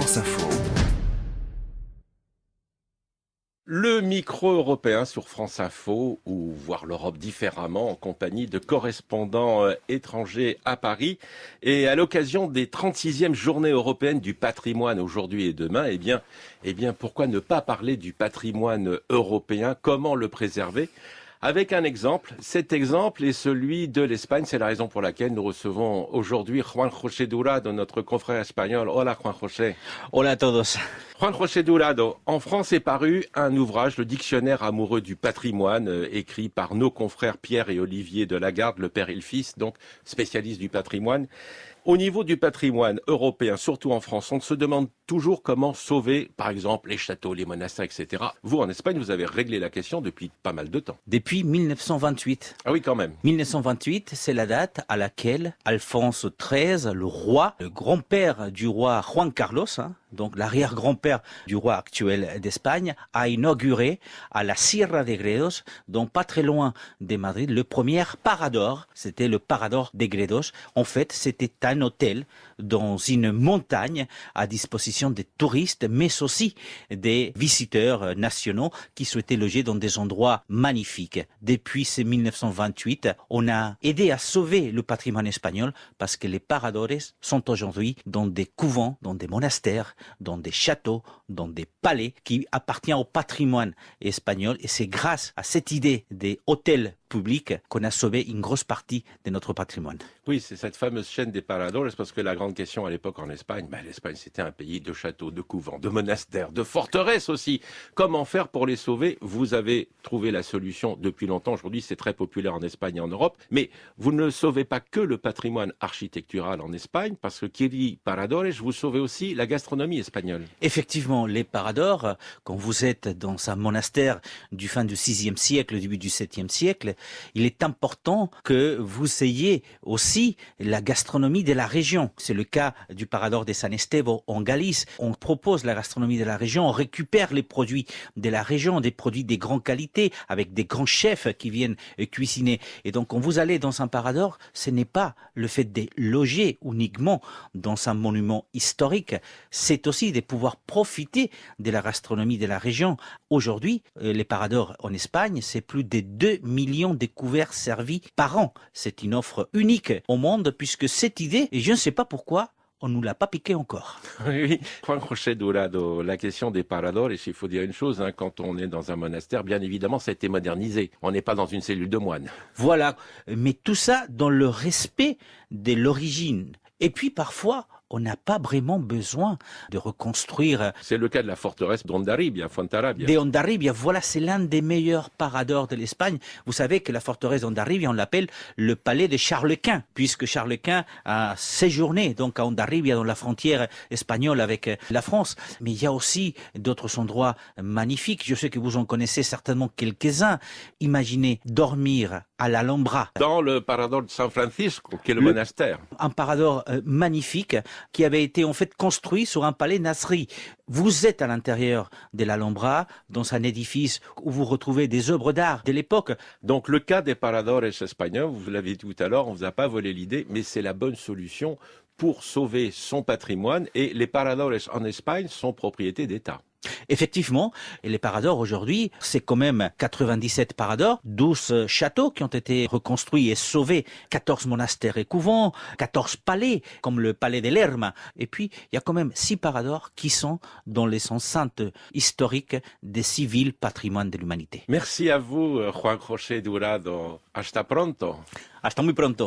France Info. Le micro européen sur France Info, ou voir l'Europe différemment en compagnie de correspondants étrangers à Paris. Et à l'occasion des 36e journées européennes du patrimoine aujourd'hui et demain, eh bien, pourquoi ne pas parler du patrimoine européen? Comment le préserver? Avec un exemple, cet exemple est celui de l'Espagne. C'est la raison pour laquelle nous recevons aujourd'hui Juan José Durado, notre confrère espagnol. Hola Juan José. Hola a todos. Juan José Durado, en France est paru un ouvrage, le Dictionnaire amoureux du patrimoine, écrit par nos confrères Pierre et Olivier de Lagarde, le père et le fils, donc spécialistes du patrimoine. Au niveau du patrimoine européen, surtout en France, on se demande toujours comment sauver, par exemple, les châteaux, les monastères, etc. Vous, en Espagne, vous avez réglé la question depuis pas mal de temps. Depuis 1928. Ah oui, quand même. 1928, c'est la date à laquelle Alphonse XIII, le roi, le grand-père du roi Juan Carlos, donc l'arrière-grand-père du roi actuel d'Espagne, a inauguré à la Sierra de Gredos, donc pas très loin de Madrid, le premier parador. C'était le parador de Gredos. En fait, c'était un hôtel dans une montagne à disposition des touristes, mais aussi des visiteurs nationaux qui souhaitaient loger dans des endroits magnifiques. Depuis ce 1928, on a aidé à sauver le patrimoine espagnol parce que les paradores sont aujourd'hui dans des couvents, dans des monastères, dans des châteaux, dans des palais qui appartiennent au patrimoine espagnol. Et c'est grâce à cette idée des hôtels publics qu'on a sauvé une grosse partie de notre patrimoine. Oui, c'est cette fameuse chaîne des paradors, parce que la grande question à l'époque en Espagne, l'Espagne c'était un pays de châteaux, de couvents, de monastères, de forteresses aussi. Comment faire pour les sauver? Vous avez trouvé la solution depuis longtemps. Aujourd'hui, c'est très populaire en Espagne et en Europe. Mais vous ne sauvez pas que le patrimoine architectural en Espagne, parce que qui dit paradores, vous sauvez aussi la gastronomie espagnole. Effectivement, les paradors, quand vous êtes dans un monastère du fin du 6e siècle, début du 7e siècle, il est important que vous ayez aussi la gastronomie de la région. C'est le cas du parador de San Estevo en Galice. On propose la gastronomie de la région, on récupère les produits de la région, des produits de grande qualité, avec des grands chefs qui viennent cuisiner. Et donc, quand vous allez dans un parador, ce n'est pas le fait de loger uniquement dans un monument historique, c'est aussi de pouvoir profiter de la gastronomie de la région. Aujourd'hui, les paradors en Espagne, c'est plus de 2 millions de couverts servis par an. C'est une offre unique au monde puisque cette idée, et je ne sais pas pourquoi, on ne nous l'a pas piqué encore. Oui, Juan José Durado, la question des paradors, il faut dire une chose, quand on est dans un monastère, bien évidemment, ça a été modernisé. On n'est pas dans une cellule de moines. Voilà, mais tout ça dans le respect de l'origine. Et puis parfois, on n'a pas vraiment besoin de reconstruire. C'est le cas de la forteresse d'Hondarribia, Fuenterrabía. De Hondarribia, voilà, c'est l'un des meilleurs paradors de l'Espagne. Vous savez que la forteresse d'Hondarribia, on l'appelle le palais de Charles Quint, puisque Charles Quint a séjourné donc à Hondarribia, dans la frontière espagnole avec la France. Mais il y a aussi d'autres endroits magnifiques. Je sais que vous en connaissez certainement quelques-uns. Imaginez dormir à l'Alhambra. Dans le parador de San Francisco, qui est le monastère. Un parador magnifique qui avait été en fait construit sur un palais Nasri. Vous êtes à l'intérieur de l'Alhambra, dans un édifice où vous retrouvez des œuvres d'art de l'époque. Donc le cas des paradores espagnols, vous l'avez dit tout à l'heure, on ne vous a pas volé l'idée, mais c'est la bonne solution pour sauver son patrimoine. Et les paradores en Espagne sont propriété d'État. Effectivement, et les paradors aujourd'hui, c'est quand même 97 paradors, 12 châteaux qui ont été reconstruits et sauvés, 14 monastères et couvents, 14 palais, comme le palais de Lerma. Et puis, il y a quand même 6 paradors qui sont dans les enceintes historiques des 6 villes patrimoine de l'humanité. Merci à vous, Juan José Durado. Hasta pronto. Hasta muy pronto.